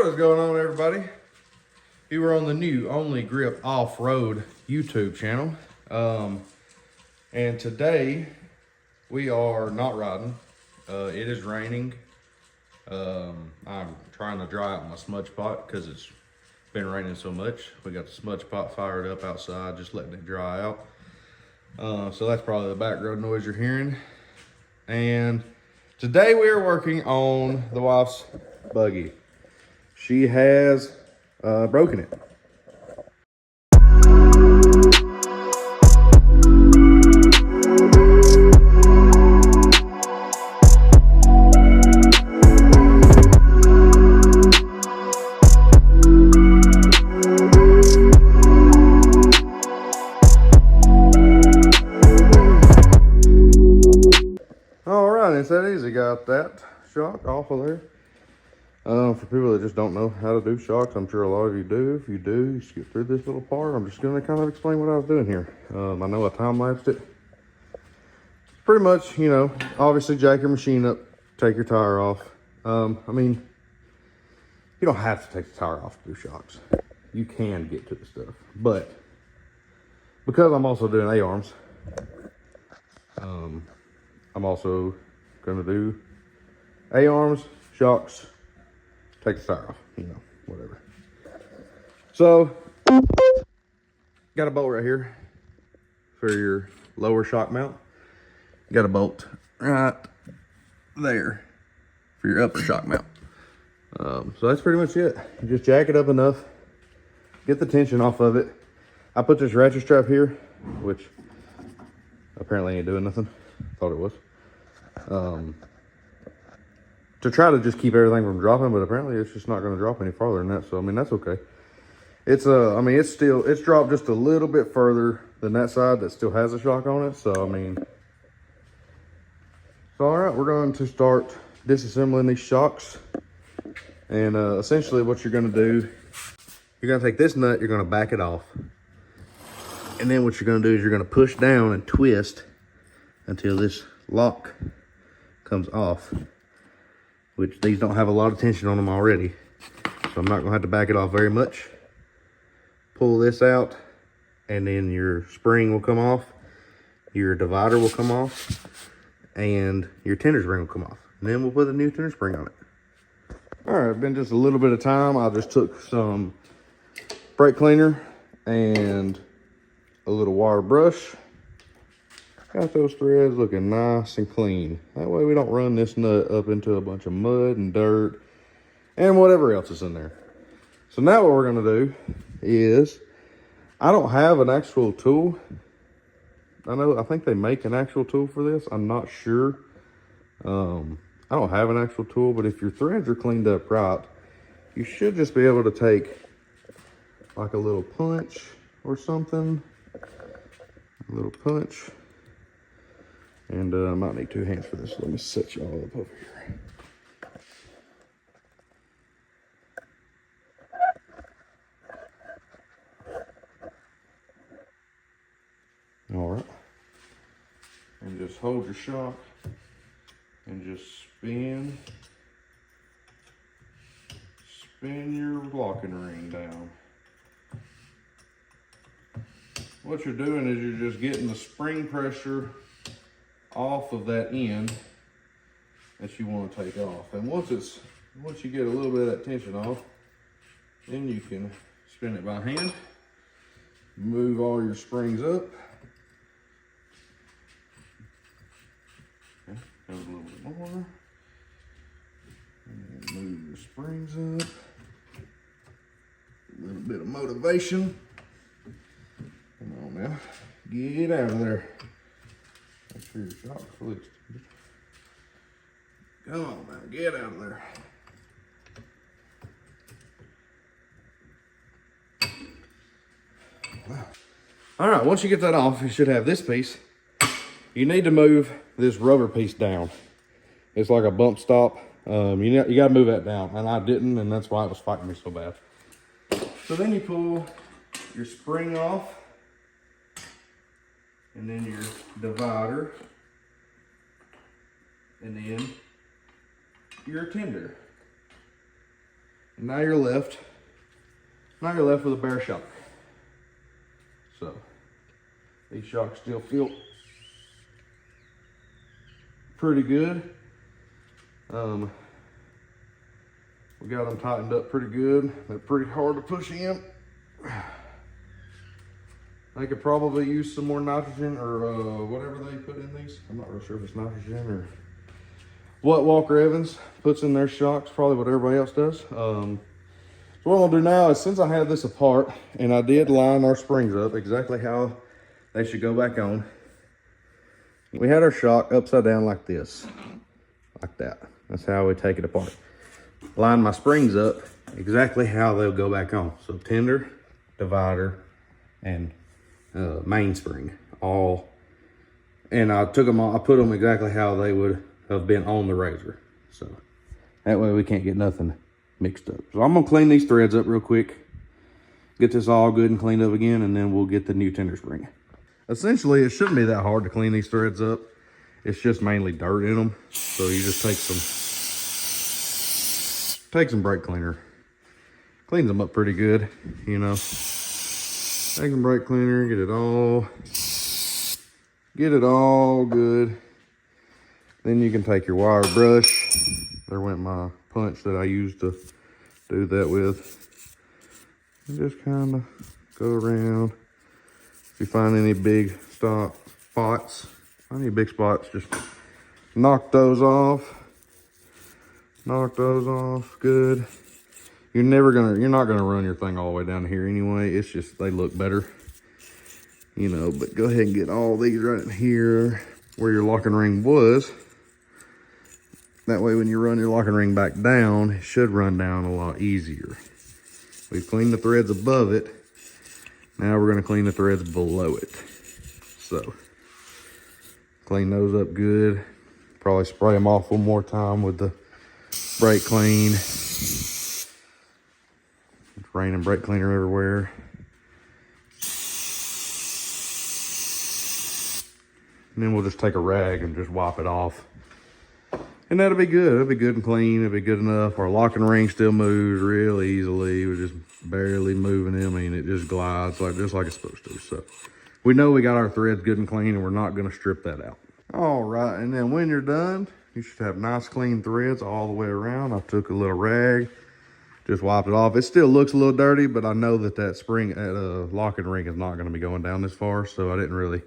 What is going on, everybody? You are on the new Only Grip Off-Road YouTube channel. And today we are not riding. It is raining. I'm trying to dry out my smudge pot because it's been raining so much. We got the smudge pot fired up outside, just letting it dry out. So that's probably the background noise you're hearing. And today we are working on the wife's buggy. She has broken it. All right, it's that easy. Got that shock off of there. For people that just don't know how to do shocks, I'm sure a lot of you do. If you do, you skip through this little part. I'm just going to kind of explain what I was doing here. I know I time-lapsed it. Pretty much, you know, obviously jack your machine up, take your tire off. I mean, you don't have to take the tire off to do shocks. You can get to the stuff. But because I'm also doing A-arms, I'm also going to do A-arms, shocks, take the tire off, you know, whatever. So, got a bolt right here for your lower shock mount. Got a bolt right there for your upper shock mount. So that's pretty much it. You just jack it up enough, get the tension off of it. I put this ratchet strap here, which apparently ain't doing nothing. Thought it was. To try to just keep everything from dropping, but apparently it's just not going to drop any farther than that. So, I mean, that's okay. It's, I mean, it's dropped just a little bit further than that side that still has a shock on it. So, I mean, so, all right, we're going to start disassembling these shocks. And essentially what you're going to do, you're going to take this nut, you're going to back it off. And then what you're going to do is you're going to push down and twist until this lock comes off. Which these don't have a lot of tension on them already. So I'm not going to have to back it off very much. Pull this out, and then your spring will come off. Your divider will come off. And your tender spring will come off. And then we'll put a new tender spring on it. Alright, been just a little bit of time. I just took some brake cleaner and a little wire brush. Got those threads looking nice and clean. That way we don't run this nut up into a bunch of mud and dirt and whatever else is in there. So now what we're gonna do is, I don't have an actual tool. I think they make an actual tool for this. I'm not sure. I don't have an actual tool, but if your threads are cleaned up right, you should just be able to take like a little punch or something. A little punch. And I might need two hands for this. Let me set you all up over here. All right. And just hold your shock and just spin your locking ring down. What you're doing is you're just getting the spring pressure off of that end that you want to take off. And once you get a little bit of that tension off, then you can spin it by hand, move all your springs up. Okay, goes a little bit more. And move your springs up. A little bit of motivation. Come on now, get out of there. Make sure your shock's fully extended. Come on now, get out of there. Wow. All right, once you get that off, you should have this piece. You need to move this rubber piece down. It's like a bump stop. You got to move that down, and I didn't, and that's why it was fighting me so bad. So then you pull your spring off, and then your divider, and then your tender. And now you're left with a bare shock. So these shocks still feel pretty good. We got them tightened up pretty good. They're pretty hard to push in. They could probably use some more nitrogen or whatever they put in these. I'm not really sure if it's nitrogen or what Walker Evans puts in their shocks, probably what everybody else does. So what I'm gonna do now is, since I have this apart and I did line our springs up exactly how they should go back on, we had our shock upside down like this, like that. That's how we take it apart. Line my springs up exactly how they'll go back on. So tender, divider, and mainspring, all. And I took them all, I put them exactly how they would have been on the RZR. So that way we can't get nothing mixed up. So I'm gonna clean these threads up real quick, get this all good and cleaned up again, and then we'll get the new tender spring. Essentially, it shouldn't be that hard to clean these threads up. It's just mainly dirt in them. So you just take some brake cleaner. Cleans them up pretty good, you know. Take some brake cleaner, get it all good. Then you can take your wire brush. There went my punch that I used to do that with. And just kind of go around. If you find any big spots, just knock those off. Knock those off, good. You're not gonna run your thing all the way down here anyway. It's just, they look better, you know, but go ahead and get all these right in here where your locking ring was. That way when you run your locking ring back down, it should run down a lot easier. We've cleaned the threads above it. Now we're gonna clean the threads below it. So, clean those up good. Probably spray them off one more time with the brake clean. It's raining brake cleaner everywhere. And then we'll just take a rag and just wipe it off. And that'll be good. It'll be good and clean. It'll be good enough. Our locking ring still moves real easily. We're just barely moving it. I mean, it just glides just like it's supposed to. So we know we got our threads good and clean, and we're not going to strip that out. All right, and then when you're done, you should have nice clean threads all the way around. I took a little rag, just wiped it off. It still looks a little dirty, but I know that spring locking ring is not going to be going down this far, so I didn't really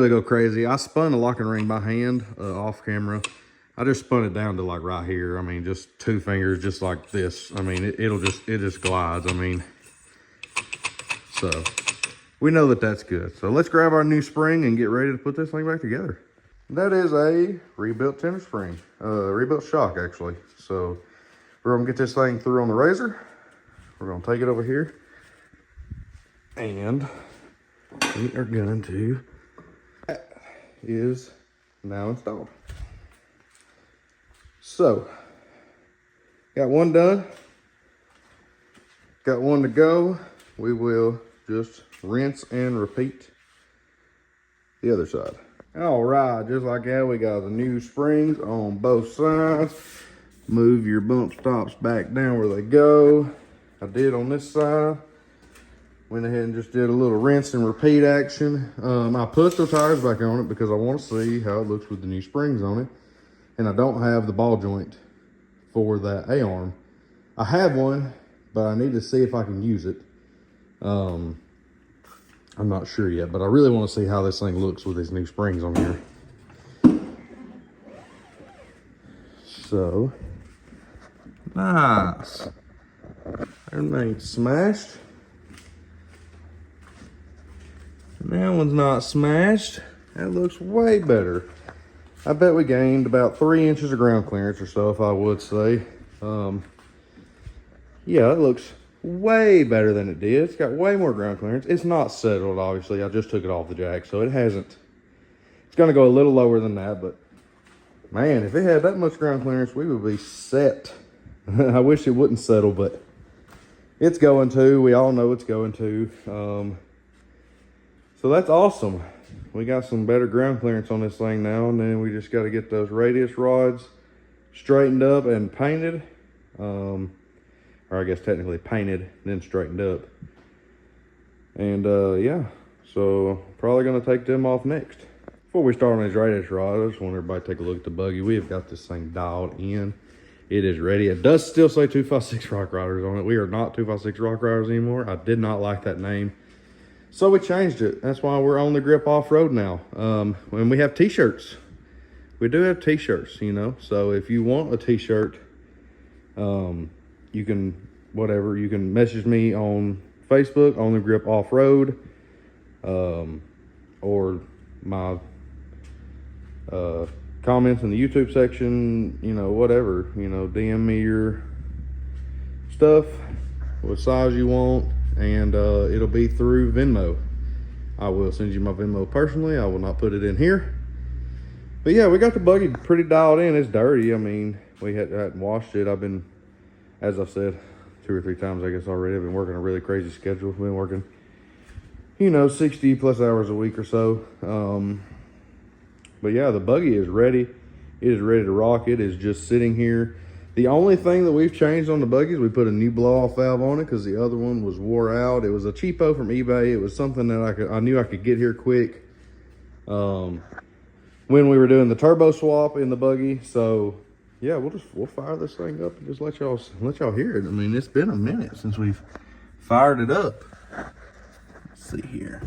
go crazy. I spun the locking ring by hand off camera. I just spun it down to like right here. I mean, just 2 fingers, just like this. I mean, it just glides. I mean, so we know that that's good. So let's grab our new spring and get ready to put this thing back together. That is a rebuilt tender spring, rebuilt shock actually. So we're gonna get this thing through on the RZR. We're gonna take it over here and we are going to, that is now installed. So, got one done, got one to go. We will just rinse and repeat the other side. All right, just like that, we got the new springs on both sides. Move your bump stops back down where they go. I did on this side. Went ahead and just did a little rinse and repeat action. I put the tires back on it because I want to see how it looks with the new springs on it. And I don't have the ball joint for that A-arm. I have one, but I need to see if I can use it. I'm not sure yet, but I really want to see how this thing looks with these new springs on here. So, nice. Everything's smashed. That one's not smashed. That looks way better. I bet we gained about 3 inches of ground clearance or so, if I would say. Yeah, it looks way better than it did. It's got way more ground clearance. It's not settled, obviously. I just took it off the jack, so it hasn't. It's gonna go a little lower than that, but man, if it had that much ground clearance, we would be set. I wish it wouldn't settle, but it's going to. We all know it's going to. So that's awesome. We got some better ground clearance on this thing now, and then we just got to get those radius rods straightened up and painted. or I guess technically painted, then straightened up. And yeah, so probably gonna take them off next. Before we start on these radius rods, I just want everybody to take a look at the buggy. We have got this thing dialed in. It is ready. It does still say 256 Rock Riders on it. We are not 256 Rock Riders anymore. I did not like that name, so we changed it. That's why we're On the Grip Off-Road now. And we have t-shirts. We do have t-shirts, you know. So if you want a t-shirt, you can, whatever, you can message me on Facebook, On the Grip Off-Road, or my comments in the YouTube section, you know, whatever, you know, DM me your stuff, what size you want, and it'll be through Venmo. I will send you my Venmo personally. I will not put it in here. But yeah, we got the buggy pretty dialed in. It's dirty. I mean, we hadn't washed it. I've been, as I've said 2 or 3 times, I guess already, I've been working a really crazy schedule. I've been working, you know, 60 plus hours a week or so. But yeah, the buggy is ready. It is ready to rock. It is just sitting here. The only thing that we've changed on the buggy is we put a new blow-off valve on it because the other one was wore out. It was a cheapo from eBay. It was something that I knew I could get here quick when we were doing the turbo swap in the buggy. So yeah, we'll fire this thing up and just let y'all hear it. I mean, it's been a minute since we've fired it up. Let's see here.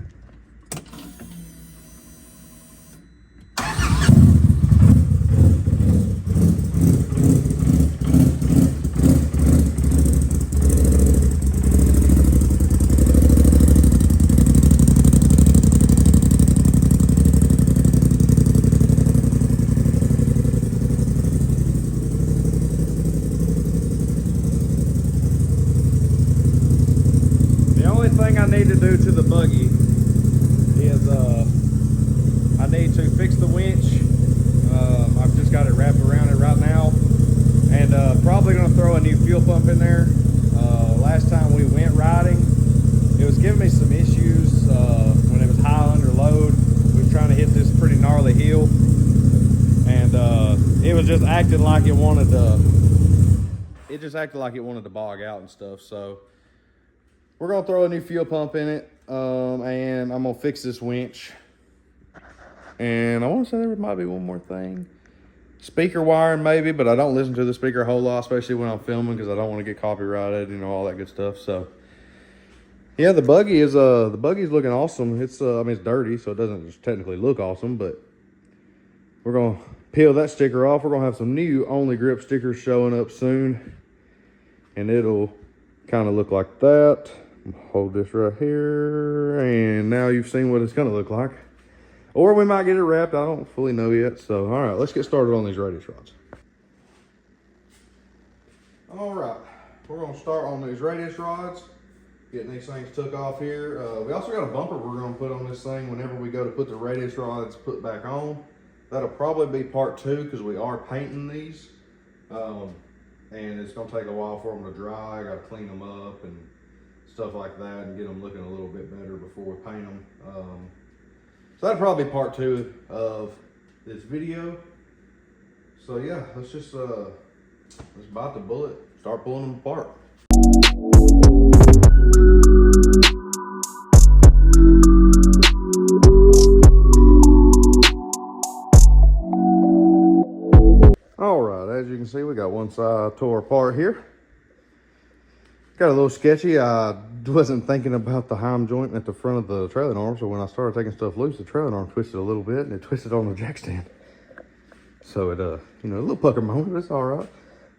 Thing I need to do to the buggy is I need to fix the winch. I've just got it wrapped around it right now, and probably going to throw a new fuel pump in there. Last time we went riding, it was giving me some issues when it was high under load. We were trying to hit this pretty gnarly hill, and it was just acting like it wanted to. It just acted like it wanted to bog out and stuff. So we're gonna throw a new fuel pump in it, and I'm gonna fix this winch. And I want to say there might be one more thing. Speaker wiring maybe, but I don't listen to the speaker a whole lot, especially when I'm filming, because I don't want to get copyrighted, you know, all that good stuff. So yeah, the buggy's looking awesome. It's I mean, it's dirty, so it doesn't just technically look awesome, but we're gonna peel that sticker off. We're gonna have some new On the Grip stickers showing up soon, and it'll kind of look like that. Hold this right here, and now you've seen what it's gonna look like. Or we might get it wrapped, I don't fully know yet. So all right, let's get started on these radius rods. All right, we're gonna start on these radius rods, getting these things took off here. We also got a bumper we're gonna put on this thing whenever we go to put the radius rods put back on. That'll probably be part 2 because we are painting these. And it's gonna take a while for them to dry. I gotta clean them up and stuff like that and get them looking a little bit better before we paint them. So that'll probably be part 2 of this video. So yeah, let's just let's bite the bullet, start pulling them apart. All right, as you can see, we got one side tore apart here. Got a little sketchy. I wasn't thinking about the heim joint at the front of the trailing arm, so when I started taking stuff loose, the trailing arm twisted a little bit, and it twisted on the jack stand. So it, you know, a little pucker moment, but it's all right.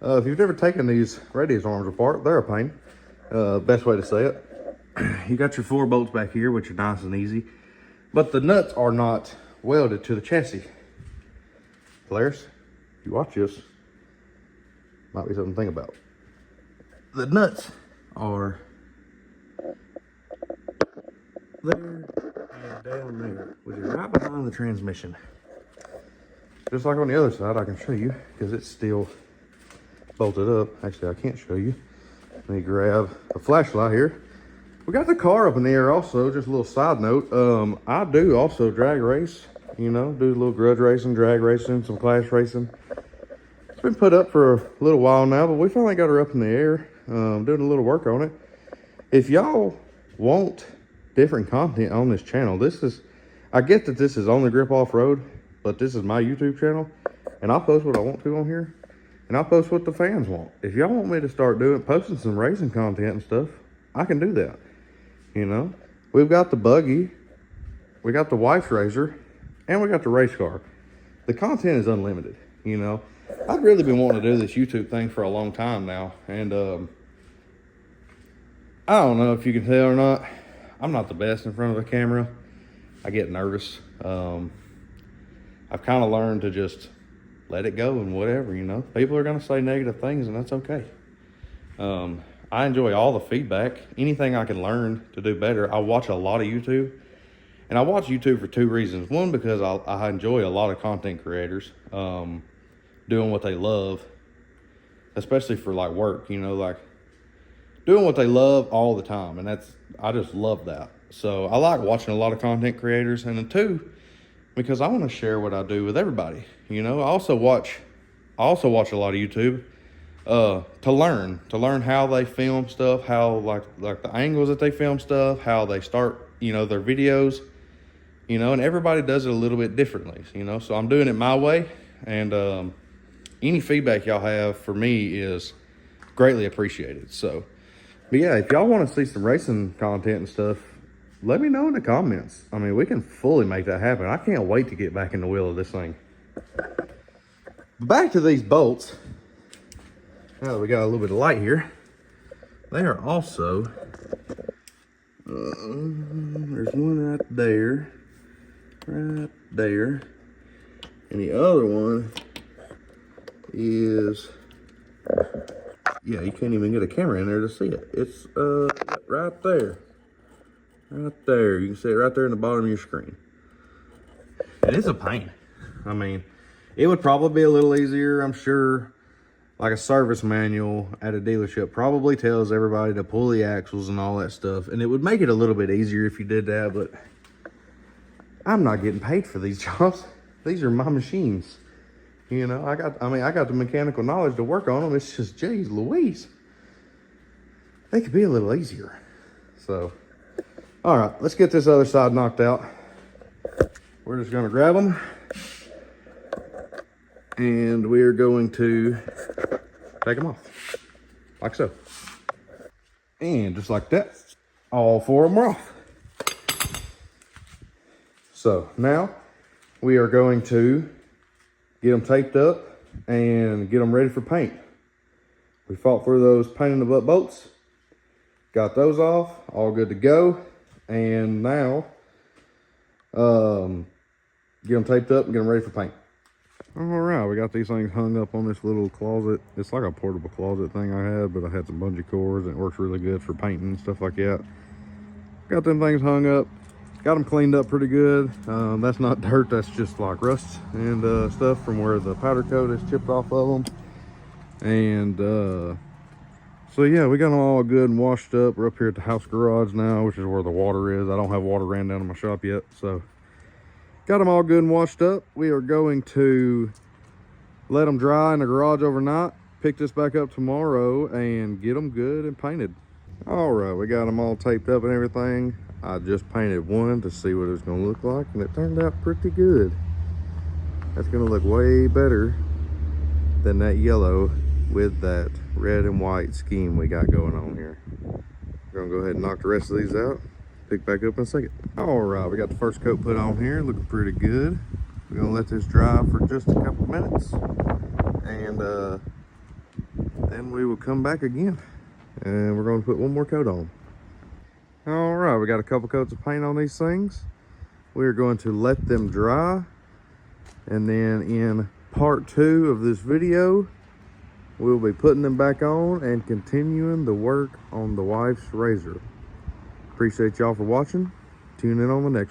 If you've never taken these radius arms apart, they're a pain. Best way to say it. You got your 4 bolts back here, which are nice and easy, but the nuts are not welded to the chassis. Polaris, if you watch this, might be something to think about. The nuts are there and down there, which is right behind the transmission. Just like on the other side, I can show you because it's still bolted up. Actually, I can't show you. Let me grab a flashlight here. We got the car up in the air also, just a little side note. I do also drag race, you know, do a little grudge racing, drag racing, some clash racing. It's been put up for a little while now, but we finally got her up in the air. doing a little work on it. If y'all want different content on this channel, I get that this is only Grip Off-Road, but this is my YouTube channel, and I'll post what I want to on here, and I'll post what the fans want. If y'all want me to start posting some racing content and stuff, I can do that. You know, we've got the buggy, we got the wife's razor, and we got the race car. The content is unlimited, you know. I've really been wanting to do this YouTube thing for a long time now, and I don't know if you can tell or not, I'm not the best in front of a camera. I get nervous. I've kind of learned to just let it go and whatever, you know. People are going to say negative things, and that's okay. I enjoy all the feedback. Anything I can learn to do better. I watch a lot of YouTube, and I watch YouTube for two reasons. One, because I enjoy a lot of content creators doing what they love, especially for like work, you know, like doing what they love all the time. And I just love that. So I like watching a lot of content creators. And then two, because I want to share what I do with everybody. You know, I also watch a lot of YouTube to learn how they film stuff, how like the angles that they film stuff, how they start, you know, their videos, you know, and everybody does it a little bit differently, you know. So I'm doing it my way, and any feedback y'all have for me is greatly appreciated. So, but yeah, if y'all want to see some racing content and stuff, let me know in the comments. I mean, we can fully make that happen. I can't wait to get back in the wheel of this thing. Back to these bolts. Now that we got a little bit of light here, they are also, there's one right there, and the other one is, yeah, you can't even get a camera in there to see it. It's right there. You can see it right there in the bottom of your screen. And it's a pain. I mean, it would probably be a little easier, I'm sure. Like a service manual at a dealership probably tells everybody to pull the axles and all that stuff. And it would make it a little bit easier if you did that, but I'm not getting paid for these jobs. These are my machines. You know, I got the mechanical knowledge to work on them. It's just, geez Louise. They could be a little easier. So, all right, let's get this other side knocked out. We're just gonna grab them, and we're going to take them off, like so. And just like that, all four of them are off. So now we are going to get them taped up and get them ready for paint. We fought through those paint in the butt bolts, got those off, all good to go. And now, get them taped up and get them ready for paint. All right, we got these things hung up on this little closet. It's like a portable closet thing I had, but I had some bungee cords and it works really good for painting and stuff like that. Got them things hung up, got them cleaned up pretty good. That's not dirt, that's just like rust and stuff from where the powder coat is chipped off of them. And so yeah, we got them all good and washed up. We're up here at the house garage now, which is where the water is. I don't have water ran down to my shop yet, so got them all good and washed up. We are going to let them dry in the garage overnight, pick this back up tomorrow, and get them good and painted. All right, we got them all taped up and everything. I just painted one to see what it's gonna look like, and it turned out pretty good. That's gonna look way better than that yellow with that red and white scheme we got going on here. We're gonna go ahead and knock the rest of these out, pick back up in a second. All right, we got the first coat put on here, looking pretty good. We're gonna let this dry for just a couple minutes, and then we will come back again, and we're gonna put one more coat on. All right, we got a couple coats of paint on these things. We're going to let them dry, and then in part 2 of this video, we'll be putting them back on and continuing the work on the wife's razor. Appreciate y'all for watching. Tune in on the next one.